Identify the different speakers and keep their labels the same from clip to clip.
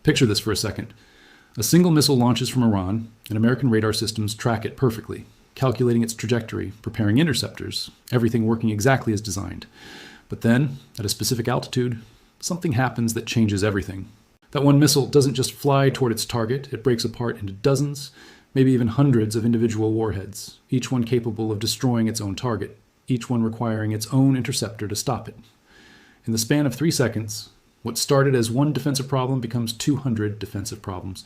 Speaker 1: Picture this for a second. A single missile launches from Iran, and American radar systems track it perfectly, calculating its trajectory, preparing interceptors, everything working exactly as designed. But then, at a specific altitude, something happens that changes everything. That one missile doesn't just fly toward its target, it breaks apart into dozens, maybe even hundreds of individual warheads, each one capable of destroying its own target, each one requiring its own interceptor to stop it. In the span of 3 seconds, what started as one defensive problem becomes 200 defensive problems.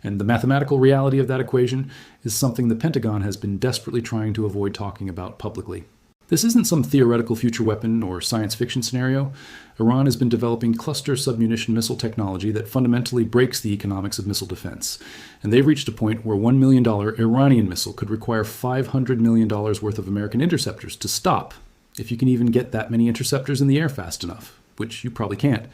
Speaker 1: And the mathematical reality of that equation is something the Pentagon has been desperately trying to avoid talking about publicly. This isn't some theoretical future weapon or science fiction scenario. Iran has been developing cluster submunition missile technology that fundamentally breaks the economics of missile defense. And they've reached a point where $1 million Iranian missile could require $500 million worth of American interceptors to stop, if you can even get that many interceptors in the air fast enough, which you probably can't.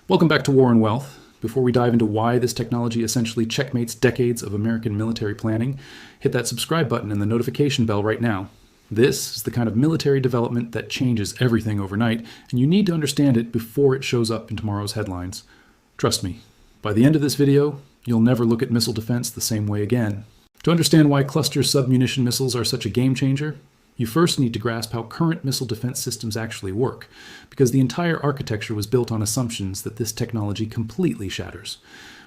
Speaker 1: Welcome back to War and Wealth. Before we dive into why this technology essentially checkmates decades of American military planning, hit that subscribe button and the notification bell right now. This is the kind of military development that changes everything overnight, and you need to understand it before it shows up in tomorrow's headlines. Trust me, by the end of this video, you'll never look at missile defense the same way again. To understand why cluster submunition missiles are such a game changer, you first need to grasp how current missile defense systems actually work, because the entire architecture was built on assumptions that this technology completely shatters.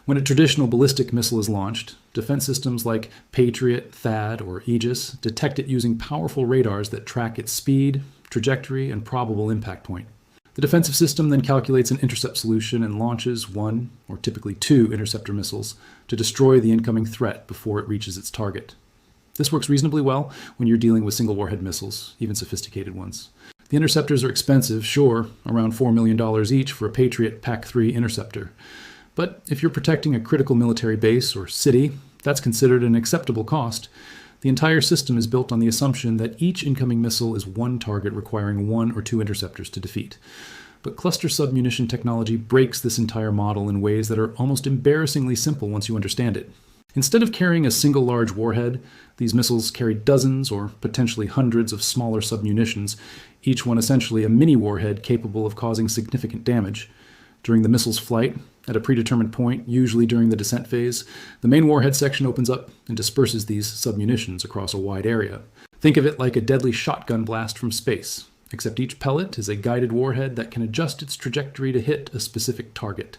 Speaker 1: When a traditional ballistic missile is launched, defense systems like Patriot, THAAD, or Aegis detect it using powerful radars that track its speed, trajectory, and probable impact point. The defensive system then calculates an intercept solution and launches one, or typically two, interceptor missiles to destroy the incoming threat before it reaches its target. This works reasonably well when you're dealing with single warhead missiles, even sophisticated ones. The interceptors are expensive, sure, around $4 million each for a Patriot PAC-3 interceptor. But if you're protecting a critical military base or city, that's considered an acceptable cost. The entire system is built on the assumption that each incoming missile is one target requiring one or two interceptors to defeat. But cluster submunition technology breaks this entire model in ways that are almost embarrassingly simple once you understand it. Instead of carrying a single large warhead, these missiles carry dozens or potentially hundreds of smaller submunitions, each one essentially a mini warhead capable of causing significant damage. During the missile's flight, at a predetermined point, usually during the descent phase, the main warhead section opens up and disperses these submunitions across a wide area. Think of it like a deadly shotgun blast from space, except each pellet is a guided warhead that can adjust its trajectory to hit a specific target.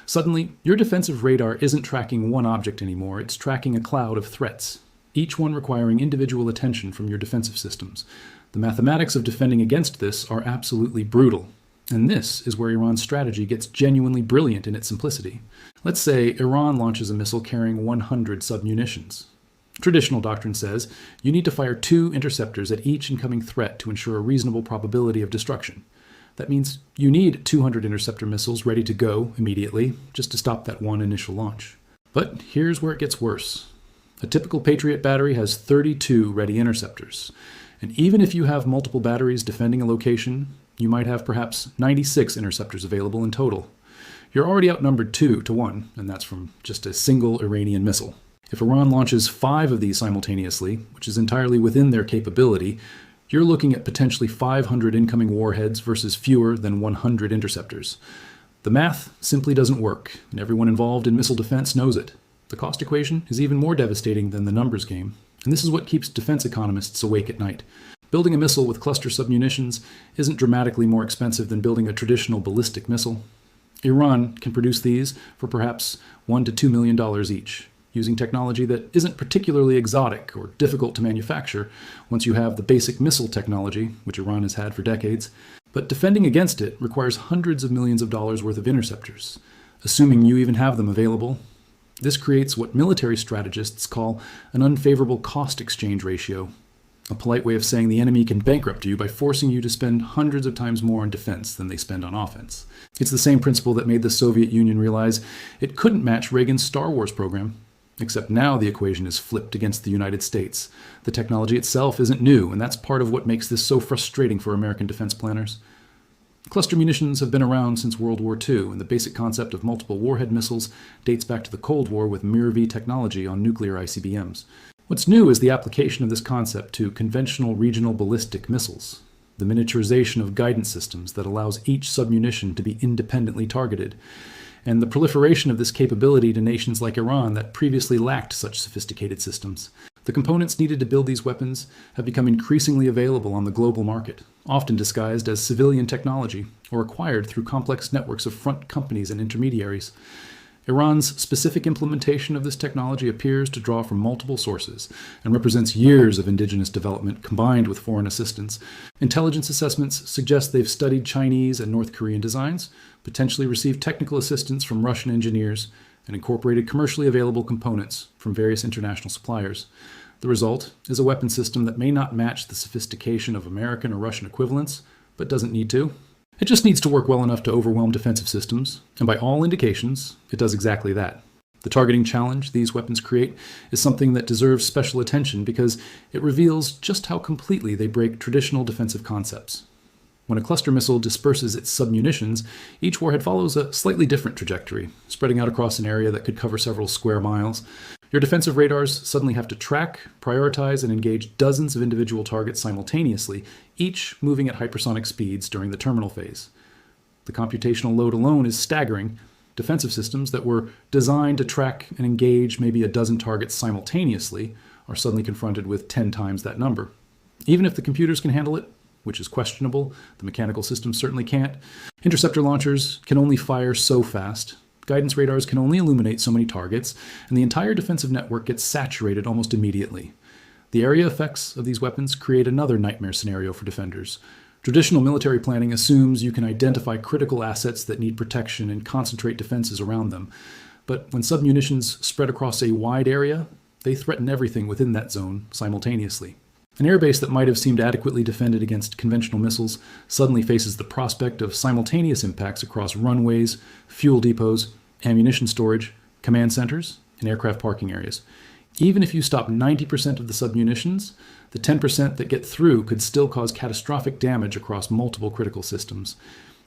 Speaker 1: Suddenly, your defensive radar isn't tracking one object anymore, it's tracking a cloud of threats, each one requiring individual attention from your defensive systems. The mathematics of defending against this are absolutely brutal. And this is where Iran's strategy gets genuinely brilliant in its simplicity. Let's say Iran launches a missile carrying 100 submunitions. Traditional doctrine says you need to fire 2 interceptors at each incoming threat to ensure a reasonable probability of destruction. That means you need 200 interceptor missiles ready to go immediately, just to stop that one initial launch. But here's where it gets worse. A typical Patriot battery has 32 ready interceptors. And even if you have multiple batteries defending a location, you might have perhaps 96 interceptors available in total. You're already outnumbered 2 to 1, and that's from just a single Iranian missile. If Iran launches 5 of these simultaneously, which is entirely within their capability, you're looking at potentially 500 incoming warheads versus fewer than 100 interceptors. The math simply doesn't work, and everyone involved in missile defense knows it. The cost equation is even more devastating than the numbers game, and this is what keeps defense economists awake at night. Building a missile with cluster submunitions isn't dramatically more expensive than building a traditional ballistic missile. Iran can produce these for perhaps $1 to $2 million each, using technology that isn't particularly exotic or difficult to manufacture once you have the basic missile technology, which Iran has had for decades. But defending against it requires hundreds of millions of dollars worth of interceptors, assuming you even have them available. This creates what military strategists call an unfavorable cost exchange ratio, a polite way of saying the enemy can bankrupt you by forcing you to spend hundreds of times more on defense than they spend on offense. It's the same principle that made the Soviet Union realize it couldn't match Reagan's Star Wars program. Except now the equation is flipped against the United States. The technology itself isn't new, and that's part of what makes this so frustrating for American defense planners. Cluster munitions have been around since World War II, and the basic concept of multiple warhead missiles dates back to the Cold War with Mir-V technology on nuclear ICBMs. What's new is the application of this concept to conventional regional ballistic missiles, the miniaturization of guidance systems that allows each submunition to be independently targeted. and the proliferation of this capability to nations like Iran that previously lacked such sophisticated systems. The components needed to build these weapons have become increasingly available on the global market, often disguised as civilian technology or acquired through complex networks of front companies and intermediaries. Iran's specific implementation of this technology appears to draw from multiple sources and represents years of indigenous development combined with foreign assistance. Intelligence assessments suggest they've studied Chinese and North Korean designs, potentially received technical assistance from Russian engineers, and incorporated commercially available components from various international suppliers. The result is a weapon system that may not match the sophistication of American or Russian equivalents, but doesn't need to. It just needs to work well enough to overwhelm defensive systems, and by all indications, it does exactly that. The targeting challenge these weapons create is something that deserves special attention because it reveals just how completely they break traditional defensive concepts. When a cluster missile disperses its submunitions, each warhead follows a slightly different trajectory, spreading out across an area that could cover several square miles. Your defensive radars suddenly have to track, prioritize, and engage dozens of individual targets simultaneously, each moving at hypersonic speeds during the terminal phase. The computational load alone is staggering. Defensive systems that were designed to track and engage maybe a dozen targets simultaneously are suddenly confronted with 10 times that number. Even if the computers can handle it, which is questionable, the mechanical systems certainly can't. Interceptor launchers can only fire so fast. Guidance radars can only illuminate so many targets, and the entire defensive network gets saturated almost immediately. The area effects of these weapons create another nightmare scenario for defenders. Traditional military planning assumes you can identify critical assets that need protection and concentrate defenses around them. But when submunitions spread across a wide area, they threaten everything within that zone simultaneously. An airbase that might have seemed adequately defended against conventional missiles suddenly faces the prospect of simultaneous impacts across runways, fuel depots, ammunition storage, command centers, and aircraft parking areas. Even if you stop 90% of the submunitions, the 10% that get through could still cause catastrophic damage across multiple critical systems.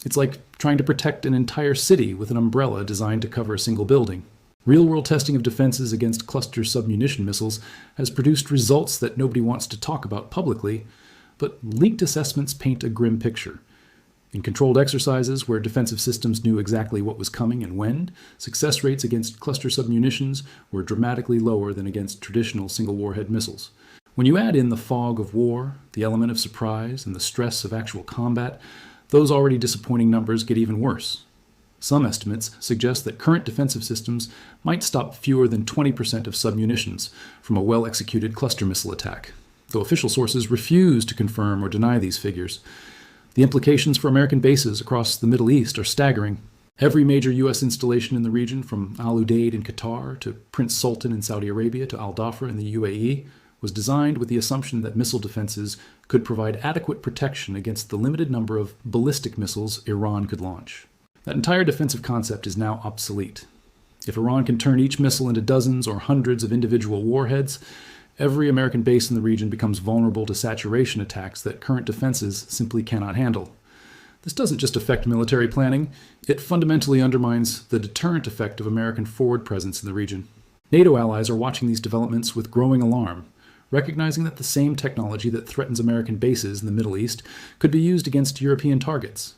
Speaker 1: It's like trying to protect an entire city with an umbrella designed to cover a single building. Real-world testing of defenses against cluster submunition missiles has produced results that nobody wants to talk about publicly, but leaked assessments paint a grim picture. In controlled exercises where defensive systems knew exactly what was coming and when, success rates against cluster submunitions were dramatically lower than against traditional single-warhead missiles. When you add in the fog of war, the element of surprise, and the stress of actual combat, those already disappointing numbers get even worse. Some estimates suggest that current defensive systems might stop fewer than 20% of submunitions from a well-executed cluster missile attack, though official sources refuse to confirm or deny these figures. The implications for American bases across the Middle East are staggering. Every major U.S. installation in the region, from Al Udeid in Qatar to Prince Sultan in Saudi Arabia to Al Dhafra in the UAE, was designed with the assumption that missile defenses could provide adequate protection against the limited number of ballistic missiles Iran could launch. That entire defensive concept is now obsolete. If Iran can turn each missile into dozens or hundreds of individual warheads, every American base in the region becomes vulnerable to saturation attacks that current defenses simply cannot handle. This doesn't just affect military planning, it fundamentally undermines the deterrent effect of American forward presence in the region. NATO allies are watching these developments with growing alarm, recognizing that the same technology that threatens American bases in the Middle East could be used against European targets.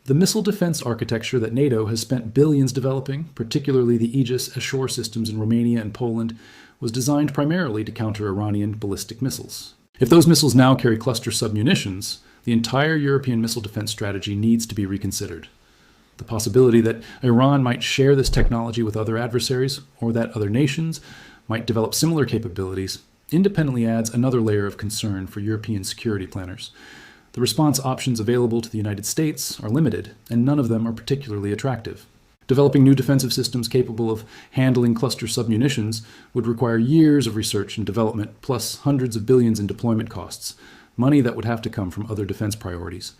Speaker 1: The missile defense architecture that NATO has spent billions developing, particularly the Aegis ashore systems in Romania and Poland, was designed primarily to counter Iranian ballistic missiles. If those missiles now carry cluster submunitions, the entire European missile defense strategy needs to be reconsidered. The possibility that Iran might share this technology with other adversaries, or that other nations might develop similar capabilities, independently adds another layer of concern for European security planners. The response options available to the United States are limited, and none of them are particularly attractive. Developing new defensive systems capable of handling cluster submunitions would require years of research and development, plus hundreds of billions in deployment costs, money that would have to come from other defense priorities.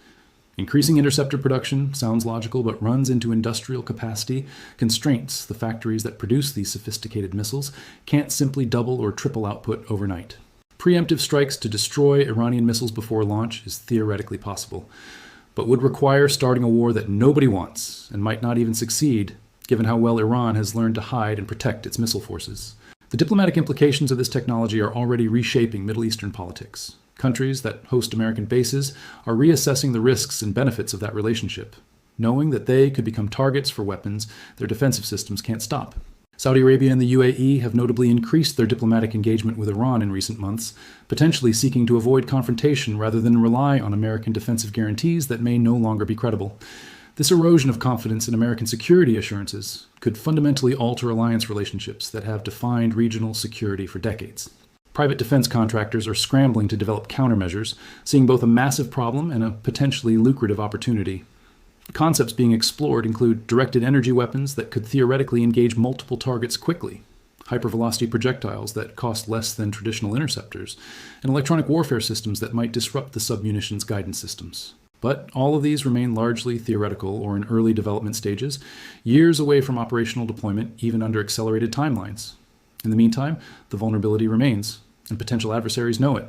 Speaker 1: Increasing interceptor production sounds logical, but runs into industrial capacity constraints. The factories that produce these sophisticated missiles can't simply double or triple output overnight. Preemptive strikes to destroy Iranian missiles before launch is theoretically possible, but would require starting a war that nobody wants and might not even succeed, given how well Iran has learned to hide and protect its missile forces. The diplomatic implications of this technology are already reshaping Middle Eastern politics. Countries that host American bases are reassessing the risks and benefits of that relationship. knowing that they could become targets for weapons their defensive systems can't stop. Saudi Arabia and the UAE have notably increased their diplomatic engagement with Iran in recent months, potentially seeking to avoid confrontation rather than rely on American defensive guarantees that may no longer be credible. This erosion of confidence in American security assurances could fundamentally alter alliance relationships that have defined regional security for decades. Private defense contractors are scrambling to develop countermeasures, seeing both a massive problem and a potentially lucrative opportunity. Concepts being explored include directed energy weapons that could theoretically engage multiple targets quickly, hypervelocity projectiles that cost less than traditional interceptors, and electronic warfare systems that might disrupt the submunitions guidance systems. But all of these remain largely theoretical or in early development stages, years away from operational deployment, even under accelerated timelines. In the meantime, the vulnerability remains, and potential adversaries know it.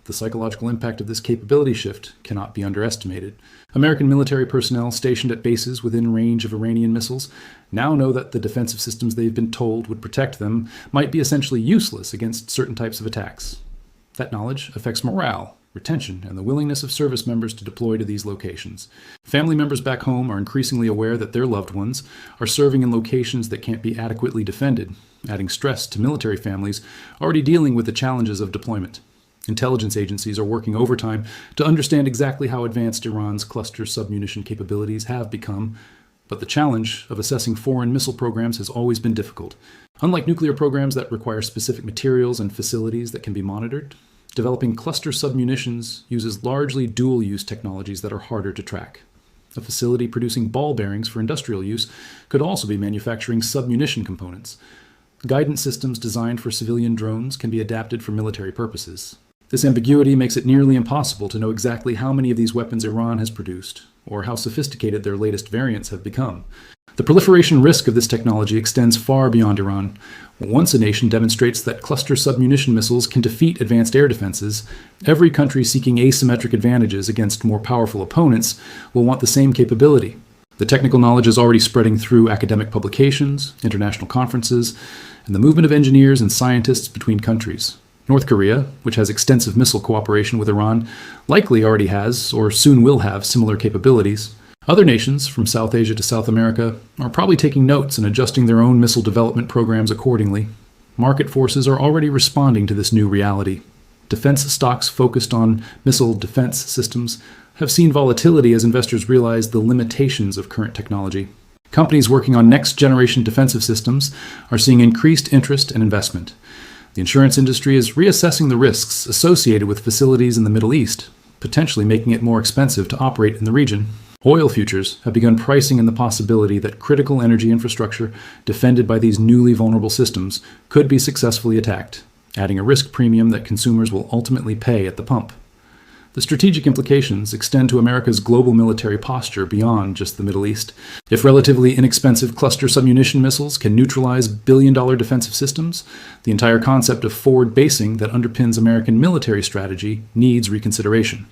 Speaker 1: The psychological impact of this capability shift cannot be underestimated. American military personnel stationed at bases within range of Iranian missiles now know that the defensive systems they've been told would protect them might be essentially useless against certain types of attacks. That knowledge affects morale, retention, and the willingness of service members to deploy to these locations. Family members back home are increasingly aware that their loved ones are serving in locations that can't be adequately defended, adding stress to military families already dealing with the challenges of deployment. Intelligence agencies are working overtime to understand exactly how advanced Iran's cluster submunition capabilities have become, but the challenge of assessing foreign missile programs has always been difficult. Unlike nuclear programs that require specific materials and facilities that can be monitored, developing cluster submunitions uses largely dual-use technologies that are harder to track. A facility producing ball bearings for industrial use could also be manufacturing submunition components. Guidance systems designed for civilian drones can be adapted for military purposes. This ambiguity makes it nearly impossible to know exactly how many of these weapons Iran has produced, or how sophisticated their latest variants have become. The proliferation risk of this technology extends far beyond Iran. Once a nation demonstrates that cluster submunition missiles can defeat advanced air defenses, every country seeking asymmetric advantages against more powerful opponents will want the same capability. The technical knowledge is already spreading through academic publications, international conferences, and the movement of engineers and scientists between countries. North Korea, which has extensive missile cooperation with Iran, likely already has, or soon will have, similar capabilities. Other nations, from South Asia to South America, are probably taking notes and adjusting their own missile development programs accordingly. Market forces are already responding to this new reality. Defense stocks focused on missile defense systems have seen volatility as investors realize the limitations of current technology. Companies working on next-generation defensive systems are seeing increased interest and investment. The insurance industry is reassessing the risks associated with facilities in the Middle East, potentially making it more expensive to operate in the region. Oil futures have begun pricing in the possibility that critical energy infrastructure defended by these newly vulnerable systems could be successfully attacked, adding a risk premium that consumers will ultimately pay at the pump. The strategic implications extend to America's global military posture beyond just the Middle East. If relatively inexpensive cluster submunition missiles can neutralize billion-dollar defensive systems, the entire concept of forward basing that underpins American military strategy needs reconsideration.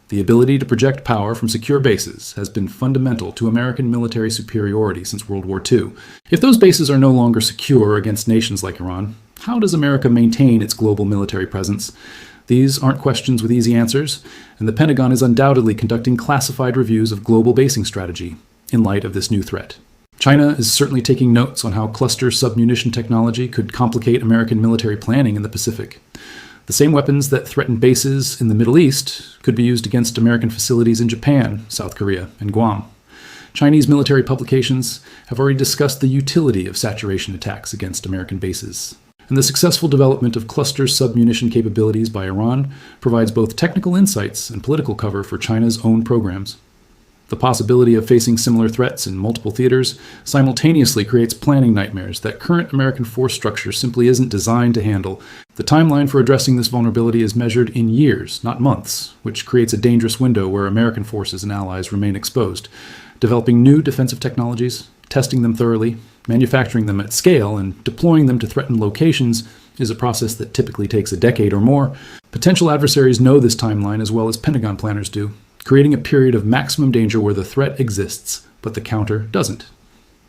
Speaker 1: The ability to project power from secure bases has been fundamental to American military superiority since World War II. If those bases are no longer secure against nations like Iran, how does America maintain its global military presence? These aren't questions with easy answers, and the Pentagon is undoubtedly conducting classified reviews of global basing strategy in light of this new threat. China is certainly taking notes on how cluster submunition technology could complicate American military planning in the Pacific. The same weapons that threaten bases in the Middle East could be used against American facilities in Japan, South Korea, and Guam. Chinese military publications have already discussed the utility of saturation attacks against American bases. And the successful development of cluster submunition capabilities by Iran provides both technical insights and political cover for China's own programs. The possibility of facing similar threats in multiple theaters simultaneously creates planning nightmares that current American force structure simply isn't designed to handle. The timeline for addressing this vulnerability is measured in years, not months, which creates a dangerous window where American forces and allies remain exposed. Developing new defensive technologies, testing them thoroughly, manufacturing them at scale, and deploying them to threatened locations is a process that typically takes a decade or more. Potential adversaries know this timeline as well as Pentagon planners do, creating a period of maximum danger where the threat exists, but the counter doesn't.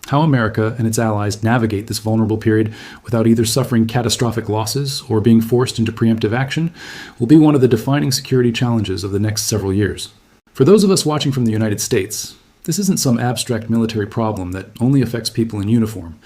Speaker 1: How America and its allies navigate this vulnerable period without either suffering catastrophic losses or being forced into preemptive action will be one of the defining security challenges of the next several years. For those of us watching from the United States, This isn't some abstract military problem that only affects people in uniform.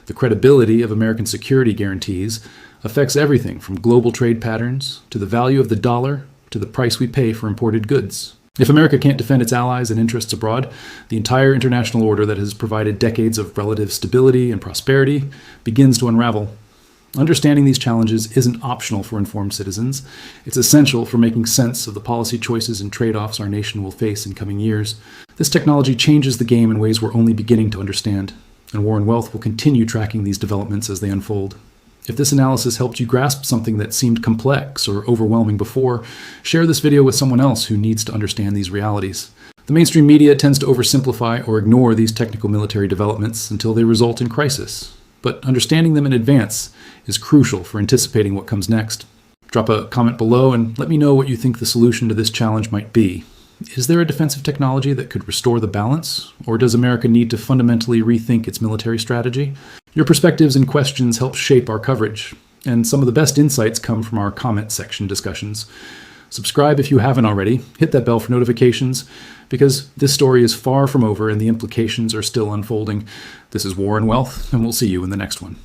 Speaker 1: The credibility of American security guarantees affects everything from global trade patterns to the value of the dollar to the price we pay for imported goods. If America can't defend its allies and interests abroad, the entire international order that has provided decades of relative stability and prosperity begins to unravel. Understanding these challenges isn't optional for informed citizens. It's essential for making sense of the policy choices and trade-offs our nation will face in coming years. This technology changes the game in ways we're only beginning to understand, and War and Wealth will continue tracking these developments as they unfold. If this analysis helped you grasp something that seemed complex or overwhelming before, share this video with someone else who needs to understand these realities. The mainstream media tends to oversimplify or ignore these technical military developments until they result in crisis. But understanding them in advance is crucial for anticipating what comes next. Drop a comment below and let me know what you think the solution to this challenge might be. Is there a defensive technology that could restore the balance? Or does America need to fundamentally rethink its military strategy? Your perspectives and questions help shape our coverage, and some of the best insights come from our comment section discussions. Subscribe if you haven't already, hit that bell for notifications, because this story is far from over and the implications are still unfolding. This is War and Wealth, and we'll see you in the next one.